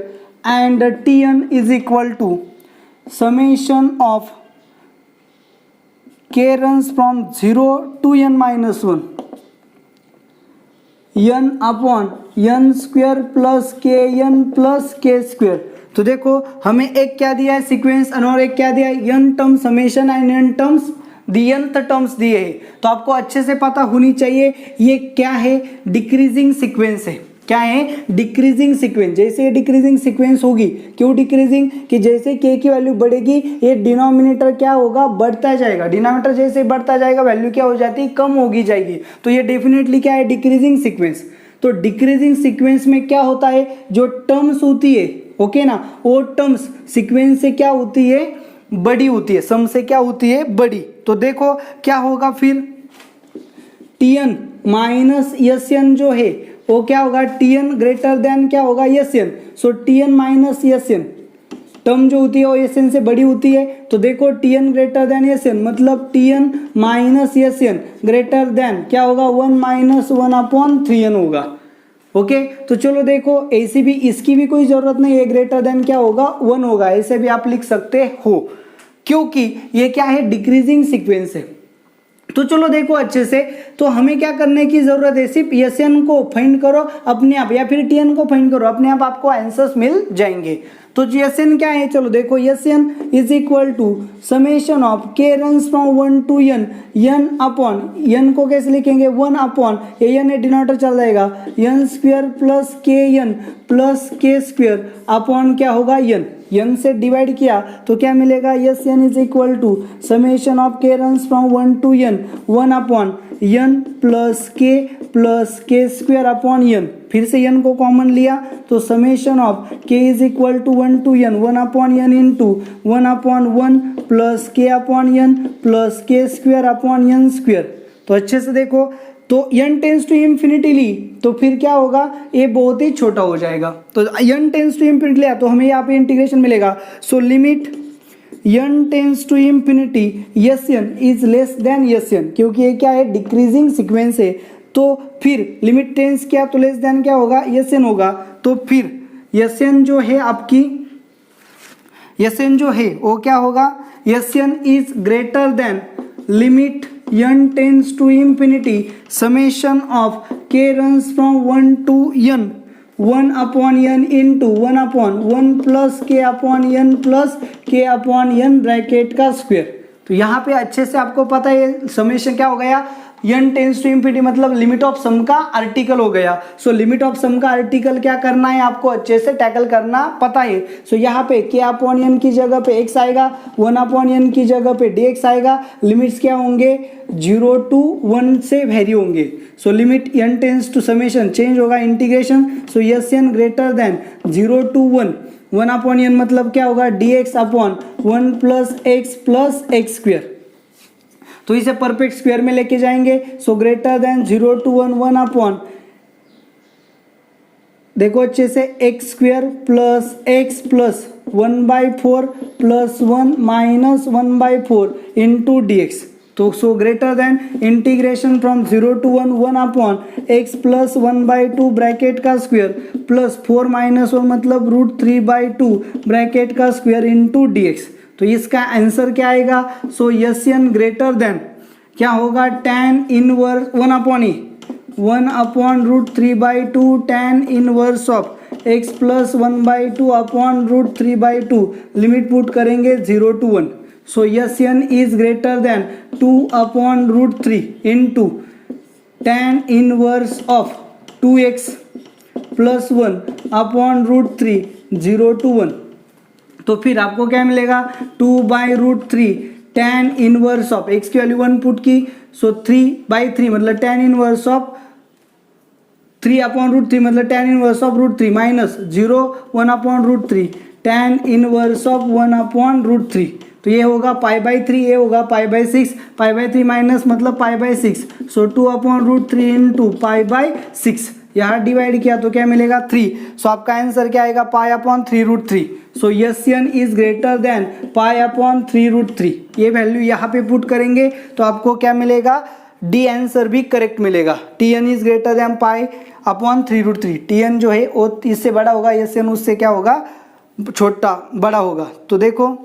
and tn is equal to summation of k runs from 0 to n minus 1 n upon n square plus kn plus k square. तो देखो हमें एक क्या दिया है sequence और एक क्या दिया है n term summation and n terms nth terms दिए है। तो आपको अच्छे से पता होनी चाहिए ये क्या है, डिक्रीजिंग सीक्वेंस है। क्या है डिक्रीजिंग सीक्वेंस। जैसे डिक्रीजिंग सीक्वेंस होगी, क्यों डिक्रीजिंग कि जैसे k की वैल्यू बढ़ेगी ये डिनोमिनेटर क्या होगा बढ़ता जाएगा, डिनोमिनेटर जैसे बढ़ता जाएगा वैल्यू क्या हो जाती है कम होगी जाएगी। तो ये डेफिनेटली क्या है डिक्रीजिंग सीक्वेंस। तो डिक्रीजिंग सीक्वेंस में क्या होता है जो टर्म्स होती है ओके ना, वो टर्म्स सीक्वेंस से क्या होती है बड़ी होती है, सम से क्या होती है बड़ी। तो देखो क्या होगा फिर Tn माइनस Sn जो है वो क्या होगा Tn ग्रेटर देन क्या होगा Sn। सो Tn माइनस Sn टर्म जो होती है वो Sn से बड़ी होती है। तो देखो Tn ग्रेटर देन Sn मतलब Tn minus Sn greater than क्या होगा 1 माइनस 1 अपॉन 3n होगा। ओके तो चलो देखो ऐसी भी इसकी भी कोई जरूरत नहीं है, ग्रेटर देन क्या होगा 1 होगा, ऐसे भी आप लिख सकते हो क्योंकि ये क्या है डिक्रीजिंग सीक्वेंस है। तो चलो देखो अच्छे से, तो हमें क्या करने की जरूरत है सिर्फ Sn को फाइंड करो अपने आप या फिर Tn को फाइंड करो अपने आप, आपको आंसर्स मिल जाएंगे। तो Sn क्या है चलो देखो Sn is equal to summation of k runs from 1 to n upon n को कैसे लिखेंगे 1 अपॉन n ए डिनोमिनेटर चल जाएगा n square plus kn plus k square upon क्या होगा n से डिवाइड किया तो क्या मिलेगा Sn is equal to summation of k runs from 1 to n 1 upon n plus k square upon n। फिर से n को कॉमन लिया तो summation of k is equal to 1 to n 1 upon n into 1 upon 1 plus k upon n plus k square upon n square. तो अच्छे से देखो तो n टेंस टू इंफिनिटी ली तो फिर क्या होगा ये बहुत ही छोटा हो जाएगा। तो n टेंस टू इंफिनिटी लिया तो हमें यहाँ पे इंटीग्रेशन मिलेगा। So limit n tends to infinity Sn is less than Sn क्योंकि ये क्या है डिक्रीजिंग सीक्वेंस है। तो फिर लिमिट टेंस क्या तो लेस देन क्या होगा Sn होगा। तो फिर Sn जो है आपकी Sn जो है वो क्या होगा Sn is greater than limit n tends to infinity summation of k runs from 1 to n 1 upon n into 1 upon 1 plus k upon n plus k upon n bracket का square. तो यहाँ पे अच्छे से आपको पता है समेशन क्या हो गया n टेंस टू इंफिनिटी मतलब लिमिट ऑफ सम का आर्टिकल हो गया। सो लिमिट ऑफ सम का आर्टिकल क्या करना है, आपको अच्छे से टैकल करना पता है। सो यहाँ पे k अपॉन n की जगह पे x आएगा, 1 अपॉन n की जगह पे dx आएगा। लिमिट्स क्या होंगे, 0 to 1 से वेरी होंगे। So limit n tends to summation change होगा integration. So s n greater than 0 to 1, 1 upon n मतलब क्या होगा, dx upon 1 plus x square. तो इसे परफेक्ट स्क्वायर में लेके जाएंगे। So greater than 0 to 1, 1 upon, देखो अच्छे से, x square plus x plus 1/4 plus 1 minus 1/4 into d x. तो so greater than integration from 0 to 1, 1 upon x plus 1/2 bracket का स्क्वायर प्लस 4 माइनस 1 मतलब √3/2 ब्रैकेट का स्क्वायर इंटू डी एक्स। तो इसका answer क्या आएगा, so yes n greater than क्या होगा, tan inverse 1 upon a 1 upon √3/2 tan inverse of x plus 1/2 upon √3/2। Limit put करेंगे 0 to 1। So yes n is greater than 2 upon √3 into tan inverse of 2x plus 1 upon √3 0 to 1। तो फिर आपको क्या मिलेगा, 2/√3 tan inverse of x की value 1 put की। सो 3/3 मतलब tan inverse of 3 upon √3 मतलब tan inverse of √3 minus 0 1 upon √3 tan inverse of 1 upon √3। तो ये होगा π/3, ये होगा π/6, π/3 माइनस मतलब π/6। सो 2 अपॉन √3 इंटू π/6, यहाँ डिवाइड किया तो क्या मिलेगा 3। सो आपका आंसर क्या आएगा, π/3√3। So yes n is greater than π/3√3। ये वैल्यू यहाँ पे पुट करेंगे तो आपको क्या मिलेगा, डी आंसर भी करेक्ट मिलेगा। Tn is greater than π/3√3। Tn जो है वो इससे बड़ा होगा, यस एन उससे क्या होगा, छोटा बड़ा होगा। तो देखो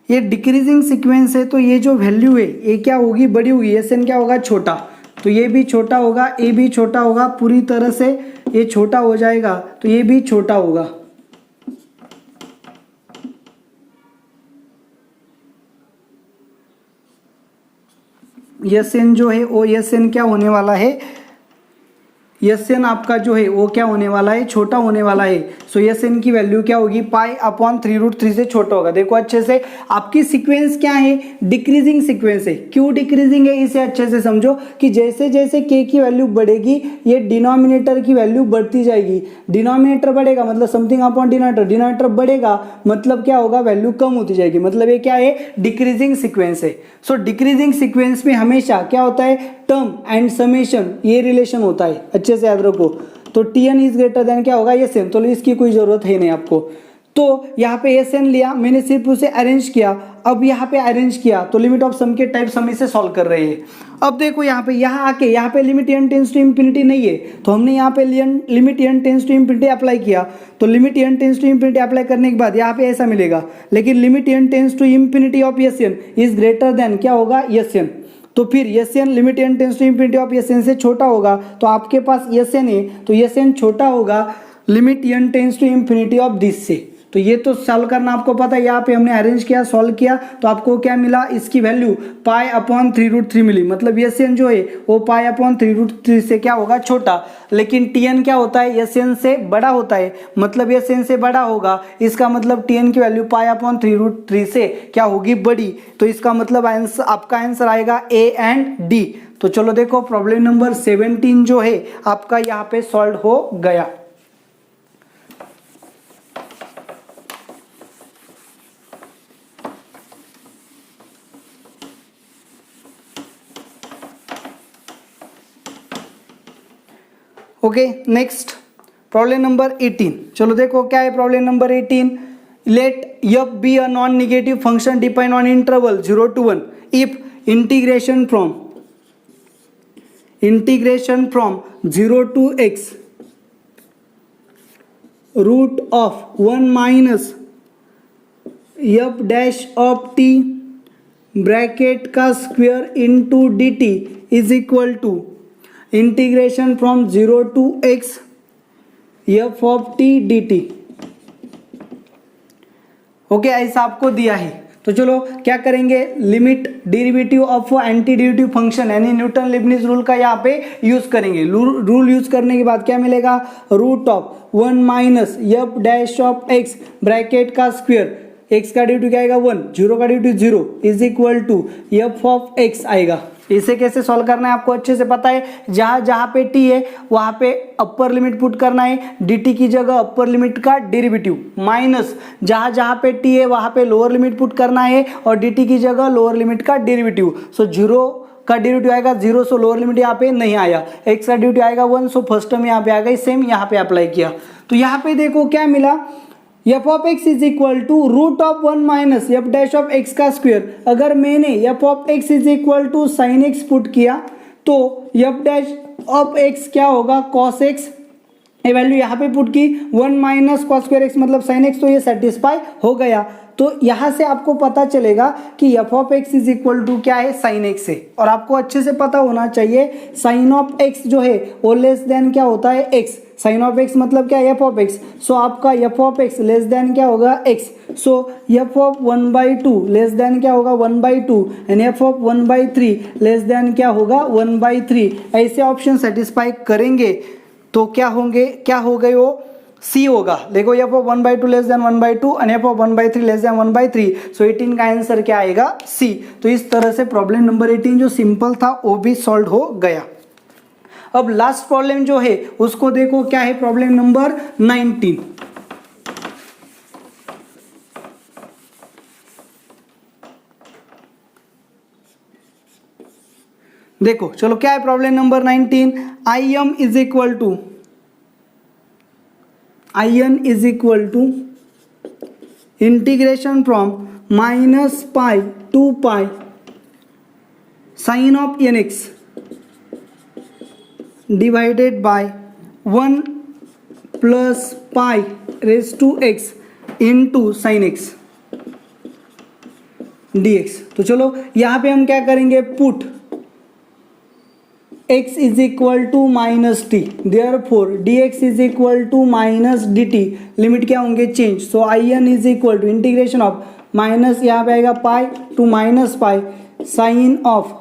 ये डिक्रीजिंग सीक्वेंस है, तो ये जो वैल्यू है ये क्या होगी, बड़ी होगी, एस एन क्या होगा, छोटा। तो ये भी छोटा होगा, ए भी छोटा होगा, पूरी तरह से ये छोटा हो जाएगा, तो ये भी छोटा होगा। एस एन जो है वो एस एन क्या होने वाला है, एस एन आपका जो है वो क्या होने वाला है, छोटा होने वाला है। सो एस एन की वैल्यू क्या होगी, π/3√3 से छोटा होगा। देखो अच्छे से, आपकी सीक्वेंस क्या है, डिक्रीजिंग सीक्वेंस है। क्यों डिक्रीजिंग है, इसे अच्छे से समझो कि जैसे जैसे k की वैल्यू बढ़ेगी ये डिनोमिनेटर की वैल्यू बढ़ती जाएगी। डिनोमिनेटर बढ़ेगा मतलब समथिंग अपॉन डिनोमिनेटर, डिनोमिनेटर बढ़ेगा मतलब क्या होगा, वैल्यू कम होती जाएगी, मतलब ये क्या है, डिक्रीजिंग सीक्वेंस है। सो डिक्रीजिंग सीक्वेंस में हमेशा क्या होता है, टर्म एंड समेशन ये रिलेशन होता है, अच्छे से याद रखो। तो Tn इज ग्रेटर देन क्या होगा, एस एन। तो इसकी कोई जरूरत है नहीं आपको। तो यहाँ पे एस एन लिया मैंने, सिर्फ उसे अरेंज किया। अब यहाँ पे अरेंज किया तो लिमिट ऑफ सम के टाइप्स हम इसे सॉल्व कर रहे हैं। अब देखो यहाँ पे, यहाँ आके यहाँ पे limit n tends to infinity नहीं है, तो हमने यहाँ पे limit n tends to infinity apply किया। तो limit n tends to infinity apply करने के बाद यहाँ पे ऐसा मिलेगा, लेकिन limit n tends to infinity of S n is greater than क्या होगा, एस एन। तो फिर S n limit n tends to infinity of S n से छोटा होगा, तो आपके पास एस एन है तो एस एन छोटा होगा limit n tends to infinity of this से। तो ये तो सॉल्व करना आपको पता है, यहाँ पे हमने अरेंज किया, सॉल्व किया, तो आपको क्या मिला, इसकी वैल्यू π/3√3 मिली। मतलब एस एन जो है वो π/3√3 से क्या होगा, छोटा। लेकिन Tn क्या होता है, एस एन से बड़ा होता है, मतलब एस एन से बड़ा होगा, इसका मतलब Tn की वैल्यू π/3√3 से क्या होगी, बड़ी। तो इसका मतलब आंसर, आपका आंसर आएगा ए एंड डी। तो चलो देखो प्रॉब्लम नंबर 17 जो है आपका यहाँ पे सॉल्व हो गया। Okay, next problem number 18। चलो देखो क्या है problem number 18। Let f be a non negative function depend on interval 0 to 1 if integration from 0 to x root of 1 minus f dash of t bracket का square into d t is equal to integration from 0 to x f of t dt। Okay, ऐसा आपको दिया है। तो चलो क्या करेंगे, limit derivative of anti derivative function यानी न्यूटन लीबनिज रूल का यहाँ पे यूज करेंगे। रूल यूज करने के बाद क्या मिलेगा, root of 1 minus f dash of x bracket का स्क्वायर, एक्स का डेरिवेटिव क्या आएगा 1, जीरो का derivative 0 is equal to f of x आएगा। इसे कैसे सॉल्व करना है आपको अच्छे से पता है, जहां जहां पे टी है वहां पे अपर लिमिट पुट करना है, dt की जगह अपर लिमिट का डेरिवेटिव, माइनस जहां जहां पे टी है वहां पे लोअर लिमिट पुट करना है और dt की जगह लोअर लिमिट का डेरिवेटिव। सो जीरो का डेरिवेटिव आएगा 0, सो लोअर लिमिट यहाँ पे नहीं आया, x का डेरिवेटिव आएगा 1, सो फर्स्ट टर्म यहाँ पे आ गई, सेम यहाँ पे अप्लाई किया। तो यहाँ पे देखो क्या मिला, f of x is equal to root of 1 minus f dash of x का स्क्वायर। अगर मैंने f of x is equal to sine x put किया तो एफ डैश ऑफ एक्स क्या होगा, कॉस एक्स, ये वैल्यू यहाँ पे पुट की 1 माइनस कॉस स्क्वायर एक्स मतलब साइन एक्स, तो ये सेटिस्फाई हो गया। तो यहाँ से आपको पता चलेगा कि f of x is equal to क्या है, साइन एक्स है। और आपको अच्छे से पता होना चाहिए साइन ऑफ एक्स जो है वो लेस देन क्या होता है, एक्स। साइन ऑफ एक्स मतलब क्या, एफ ऑफ एक्स। सो आपका f of x less than क्या होगा, x. So f of 1/2 less than क्या होगा, 1/2 and f of 1/3 less than क्या होगा, 1/3। ऐसे ऑप्शन सेटिस्फाई करेंगे तो क्या होंगे, क्या हो गए वो, सी होगा। देखो f of 1/2 less then 1/2 and f of 1/3 less then 1/3, सो 18 का आंसर क्या आएगा, सी। तो इस तरह से प्रॉब्लम नंबर 18 जो सिंपल था वो भी सॉल्व हो गया। अब लास्ट प्रॉब्लम जो है उसको देखो, क्या है प्रॉब्लम नंबर 19। देखो चलो क्या है problem number 19, im is equal to integration from -π to π sine of nx divided by 1 plus pi raise to x into sine x dx। तो चलो यहाँ पे हम क्या करेंगे, put x is equal to minus t, therefore dx is equal to minus dt, limit क्या होंगे, change. So in is equal to integration of minus यहाँ पे आएगा pi to minus pi sine of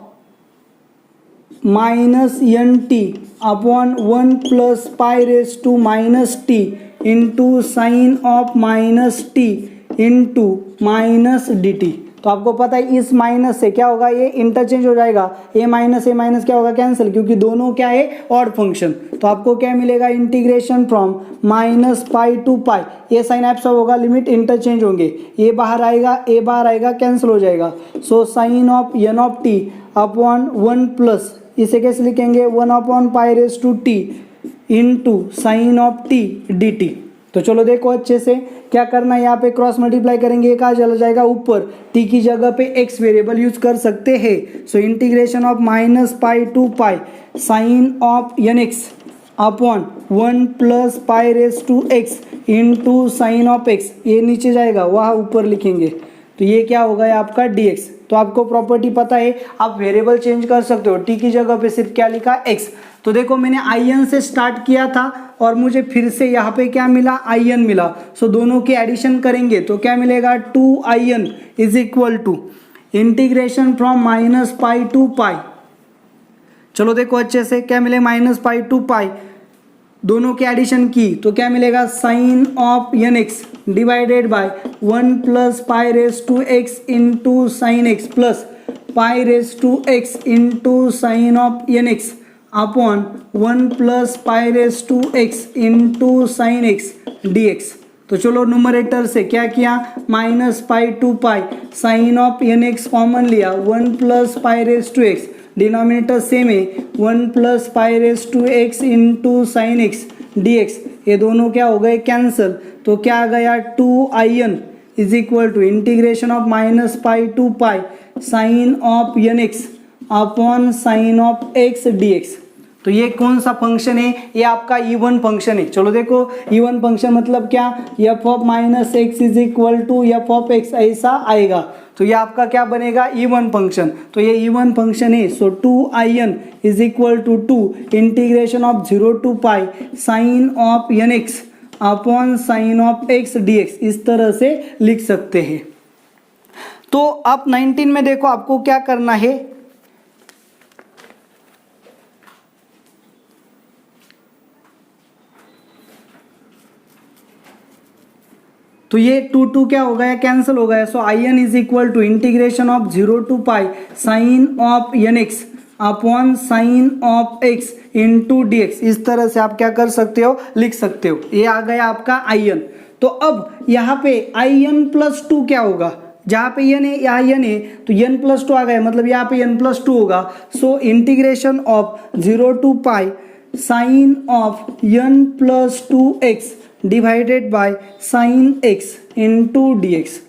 minus n t upon 1 plus pi raise to minus t into sine of minus t into minus d t. तो आपको पता है इस minus से क्या होगा, ये इंटरचेंज हो जाएगा, ए माइनस क्या होगा, कैंसिल, क्योंकि दोनों क्या है, ऑड फंक्शन। तो आपको क्या मिलेगा, इंटीग्रेशन फ्रॉम -π to π, ये साइन एब्सॉर्ब होगा, लिमिट इंटरचेंज होंगे, ए बाहर आएगा, कैंसिल हो जाएगा। So sine of n of t upon 1 plus, इसे कैसे लिखेंगे, 1/π raise to t into sine of t d t. तो चलो देखो अच्छे से क्या करना है, यहाँ पे क्रॉस मल्टीप्लाई करेंगे, ये कहाँ चला जाएगा, ऊपर, टी की जगह पे एक्स वेरिएबल यूज कर सकते हैं। So integration of -π to π sine of n x upon 1 plus pi raise to x into sine of x, ये नीचे जाएगा, वहाँ ऊपर लिखेंगे, तो ये क्या होगा आपका dx। तो आपको प्रॉपर्टी पता है, आप वेरिएबल चेंज कर सकते हो, टी की जगह पे सिर्फ क्या लिखा, x। तो देखो मैंने in से स्टार्ट किया था और मुझे फिर से यहाँ पे क्या मिला, in मिला। सो दोनों के एडिशन करेंगे तो क्या मिलेगा, 2in is equal to integration from -π to π। चलो देखो अच्छे से क्या मिले, -π to π, दोनों के एडिशन की तो क्या मिलेगा, sine of n x divided by 1 plus pi raise to x into sine x plus pi raise to x into sine of n x upon 1 plus pi raise to x into sine x d x. तो चलो numerator से क्या किया, -π to π sine of n x common लिया, 1 plus pi raise to x, denominator same है, 1 plus pi raise to x into sine x d x, ये दोनों क्या हो गए, कैंसिल। तो क्या आ गया, 2in is equal to integration of -π to π sine of n x upon sine of x d x. तो ये कौन सा फंक्शन है, ये आपका इवन फंक्शन है। चलो देखो इवन फंक्शन मतलब क्या, f of -x is equal to f of x, ऐसा आएगा। तो ये आपका क्या बनेगा, इवन फंक्शन। तो ये इवन फंक्शन है। So 2in is equal to 2 integration of 0 to π sine of n x upon sine of x dx, इस तरह से लिख सकते हैं। तो अब 19 में देखो आपको क्या करना है, तो ये 2 क्या हो गया, कैंसिल हो गया। So I n is equal to integration of 0 to pi sine of n x upon sine of x into d x, इस तरह से आप क्या कर सकते हो, लिख सकते हो। ये आ गया आपका आई एन। तो अब यहाँ पे आई एन प्लस 2 क्या होगा, जहाँ पे एन है यहाँ एन है तो एन प्लस 2 आ गया, मतलब यहाँ पे एन प्लस 2 होगा। So integration of 0 to pi sine of n plus 2x divided by sine x into d x.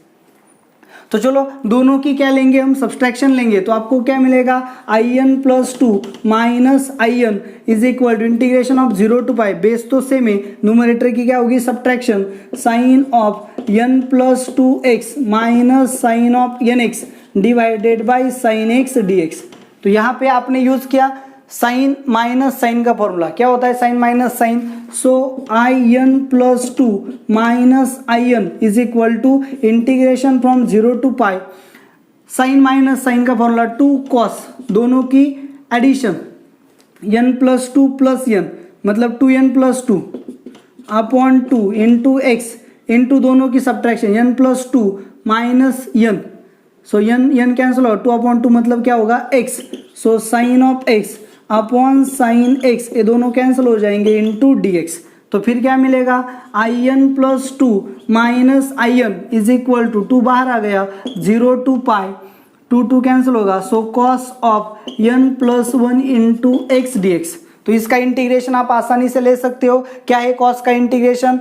तो चलो दोनों की क्या लेंगे हम, सब्सट्रैक्शन लेंगे। तो आपको क्या मिलेगा, I n plus 2 minus I n is equal to integration of 0 to pi, base तो सेम है, न्यूमरेटर की क्या होगी subtraction, sine of n plus 2x minus sine of n x divided by sine x d x. तो यहाँ पे आपने use किया साइन माइनस साइन का फॉर्मूला, क्या होता है sine minus sine. So I n plus 2 minus I n is equal to integration from 0 to pi sine minus sine का फॉर्मूला 2 कॉस, दोनों की addition n plus 2 plus n मतलब 2n plus 2 upon 2 into x into दोनों की subtraction n plus 2 minus n. So n cancel हो, 2 upon 2 मतलब क्या होगा x। So sine of x upon sine x, ये दोनों कैंसिल हो जाएंगे इंटू डी एक्स। तो फिर क्या मिलेगा, I n plus 2 minus I n is equal to 2 बाहर आ गया 0 टू पाई 2 कैंसिल होगा। So cos of n plus 1 into x d x. तो इसका इंटीग्रेशन आप आसानी से ले सकते हो, क्या है कॉस का इंटीग्रेशन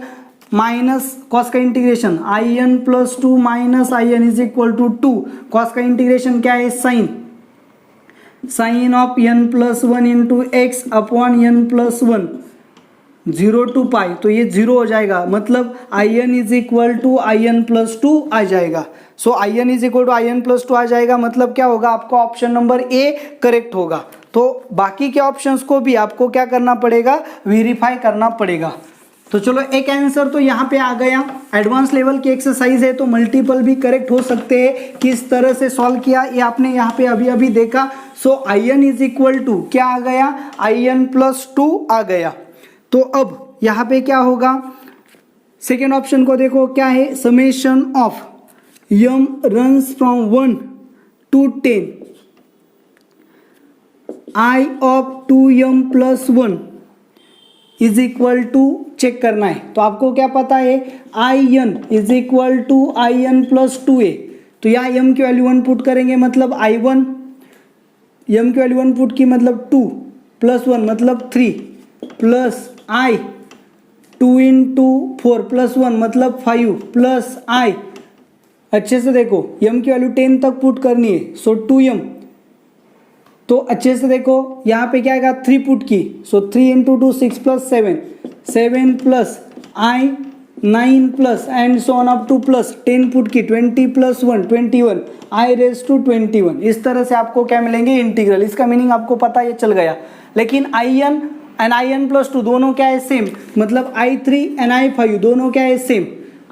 माइनस कॉस का integration I n plus 2 minus I n is equal to 2, cos का इंटीग्रेशन क्या है sine of n plus 1 into x upon n plus 1 0 to pi, तो ये 0 हो जाएगा, मतलब I n is equal to I n plus 2 आ जाएगा। So I n is equal to I n plus 2 आ जाएगा, मतलब क्या होगा, आपका ऑप्शन नंबर ए करेक्ट होगा। तो बाकी के ऑप्शंस को भी आपको क्या करना पड़ेगा, वेरीफाई करना पड़ेगा। तो चलो एक आंसर तो यहाँ पे आ गया। एडवांस लेवल की एक्सरसाइज है तो मल्टीपल भी करेक्ट हो सकते हैं, किस तरह से सॉल्व किया ये आपने यहाँ पे अभी अभी देखा। So I n is equal to क्या आ गया, आई एन प्लस 2 आ गया। तो अब यहाँ पे क्या होगा, सेकेंड ऑप्शन को देखो क्या है, summation of m runs from 1 to 10 I of 2m plus 1 is equal to, check करना है। तो आपको क्या पता है, I n is equal to I n plus 2a। तो यहाँ m की वैल्यू 1 पुट करेंगे मतलब i1, m की वैल्यू 1 पुट की मतलब 2 प्लस 1 मतलब 3 प्लस i 2 इंटू 4 प्लस 1 मतलब 5 प्लस i, अच्छे से देखो m की वैल्यू 10 तक पुट करनी है। सो 2m, तो अच्छे से देखो यहाँ पे क्या आएगा 3 पुट की। सो 3 into 2 6 plus 7 plus i 9 plus and so on up two plus 10 put की 20 प्लस 1 21 i रेज टू 21। इस तरह से आपको क्या मिलेंगे, इंटीग्रल। इसका मीनिंग आपको पता ये चल गया। लेकिन I n and I n plus 2 दोनों क्या है सेम, मतलब i3 एंड i5 दोनों क्या है सेम,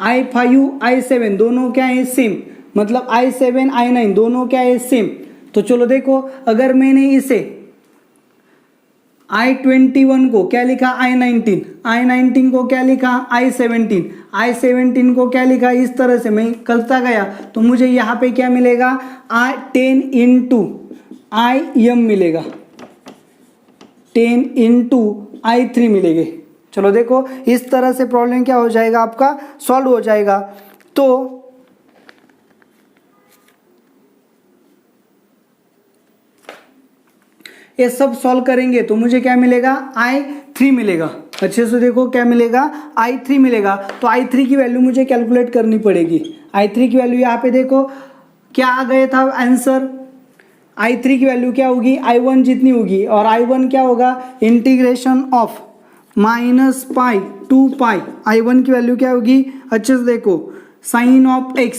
i5 i7 दोनों क्या है सेम, मतलब i7 i9 दोनों क्या है सेम। तो चलो देखो, अगर मैंने इसे i21 को क्या लिखा i19 को क्या लिखा i17 को क्या लिखा, इस तरह से मैं करता गया तो मुझे यहाँ पे क्या मिलेगा, i10 इंटू आई एम मिलेगा, 10 इंटू i3 मिलेंगे। चलो देखो इस तरह से प्रॉब्लम क्या हो जाएगा, आपका सॉल्व हो जाएगा। तो ये सब सॉल्व करेंगे तो मुझे क्या मिलेगा, i3 मिलेगा। अच्छे से देखो क्या मिलेगा, i3 मिलेगा। तो i3 की वैल्यू मुझे कैलकुलेट करनी पड़ेगी। i3 की वैल्यू यहाँ पे देखो क्या आ गया था आंसर, i3 की वैल्यू क्या होगी, i1 जितनी होगी, और i1 क्या होगा, integration of minus pi to pi, i1 की वैल्यू क्या होगी, अच्छे से देखो sine of x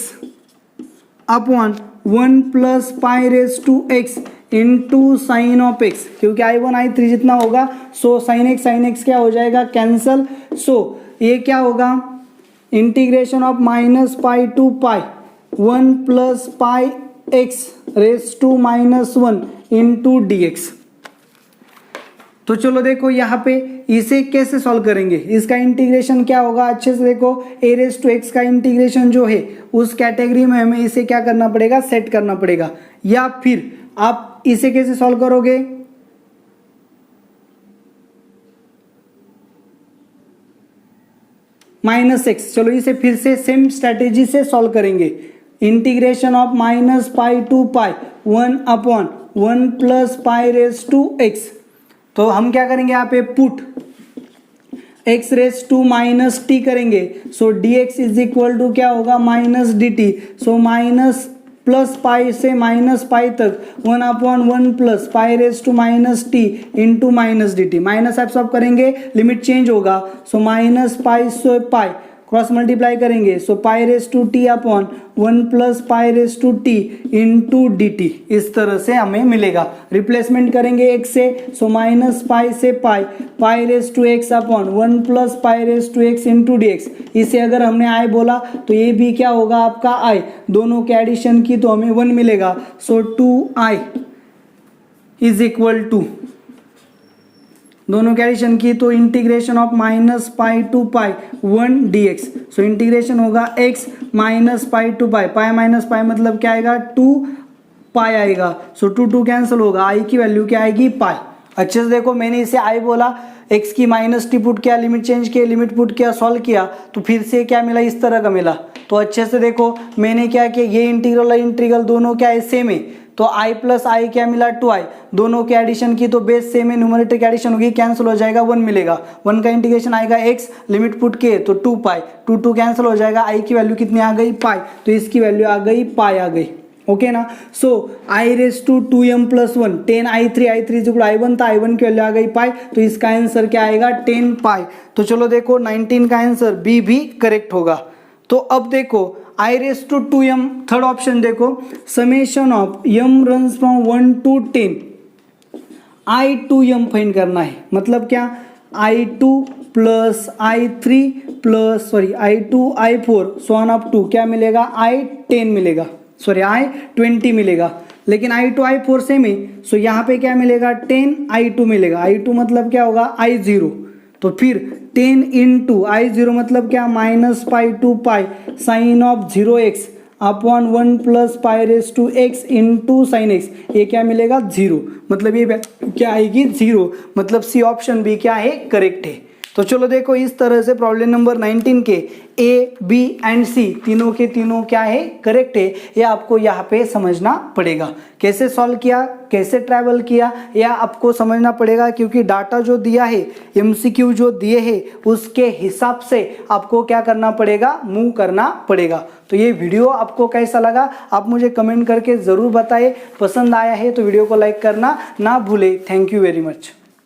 upon 1 plus pi raise to x into sine of x, क्योंकि i1 i3 जितना होगा। सो साइन एक्स क्या हो जाएगा, कैंसल। सो ये क्या होगा, integration of minus pi to pi 1 plus pi x raise to minus 1 into d x. तो चलो देखो यहाँ पे इसे कैसे सॉल्व करेंगे, इसका इंटीग्रेशन क्या होगा, अच्छे से देखो ए रेस टू एक्स का इंटीग्रेशन जो है उस कैटेगरी में हमें इसे क्या करना पड़ेगा, सेट करना पड़ेगा। या फिर आप इसे कैसे सॉल्व करोगे, माइनस एक्स, चलो इसे फिर से सेम स्ट्रेटेजी से सॉल्व करेंगे। Integration of minus pi to pi 1 upon 1 plus pi raise to x. तो हम क्या करेंगे यहाँ पे put x raise to minus t करेंगे, so dx is equal to क्या होगा, minus d t. So minus plus pi से माइनस पाई तक 1 upon 1 plus pi raise to minus t into minus d t. Minus absorb करेंगे, limit change होगा, so minus pi से pi cross multiply करेंगे, so pi raise to t upon 1 plus pi raise to t into d t. इस तरह से हमें मिलेगा। Replacement करेंगे x से, सो माइनस पाई से pi pi raise to x upon 1 plus pi raise to x into d x. इसे अगर हमने i बोला तो ये भी क्या होगा आपका i, दोनों के एडिशन की तो हमें 1 मिलेगा। सो 2i इज इक्वल टू, दोनों के एडिशन की तो integration of minus pi to pi 1 dx। So integration होगा x minus pi to pi, pi minus pi मतलब क्या आएगा, 2 पाई आएगा। सो 2 कैंसिल होगा, i की वैल्यू क्या आएगी, पाई। अच्छे से देखो, मैंने इसे i बोला, x की माइनस टी पुट किया, लिमिट चेंज किया, लिमिट पुट किया, सॉल्व किया, तो फिर से क्या मिला, इस तरह का मिला। तो अच्छे से देखो मैंने क्या किया, ये इंटीग्रल और इंटीग्रल दोनों क्या है, सेम है, तो i प्लस आई क्या मिला, 2i, दोनों के एडिशन की तो बेस सेम है, न्यूमरेटर की एडिशन होगी, कैंसिल हो जाएगा, 1 मिलेगा। 1 का इंटीग्रेशन आएगा x, लिमिट पुट किए तो 2 पाई, 2 कैंसिल हो जाएगा, i की वैल्यू कितनी आ गई, पाई, तो इसकी वैल्यू आ गई पाई आ गई। ओके ना। So I raise to 2m plus 1 10 i3 is equal i1 था, i1 की वैल्यू आ गई पाई, तो इसका आंसर क्या आएगा, 10 पाई। तो चलो देखो 19 का आंसर बी भी करेक्ट होगा। तो अब देखो I raise to 2m, third option देखो, summation of m runs from 1 to 10 i2m find करना है। मतलब क्या, i2 प्लस i3 प्लस i2 i4 so on up to क्या मिलेगा, i10 मिलेगा, i20 मिलेगा। लेकिन i2 i4 सेम है, सो यहाँ पे क्या मिलेगा, 10 i2 मिलेगा। i2 मतलब क्या होगा, i0, तो फिर 10 इंटू i0 मतलब क्या, minus pi to pi sine of 0x upon 1 plus pi raise to x into sine x, ये क्या मिलेगा, 0, मतलब ये क्या आएगी, 0, मतलब सी ऑप्शन भी क्या है, करेक्ट है। तो चलो देखो इस तरह से प्रॉब्लम नंबर 19 के ए, बी एंड सी तीनों के तीनों क्या है, करेक्ट है। ये आपको यहाँ पे समझना पड़ेगा, कैसे सॉल्व किया, कैसे ट्रैवल किया, यह आपको समझना पड़ेगा, क्योंकि डाटा जो दिया है, एमसीक्यू जो दिए हैं, उसके हिसाब से आपको क्या करना पड़ेगा, मूव करना पड़ेगा। तो ये वीडियो आपको कैसा लगा आप मुझे कमेंट करके ज़रूर बताइए। पसंद आया है तो वीडियो को लाइक करना ना भूले। Thank you very much.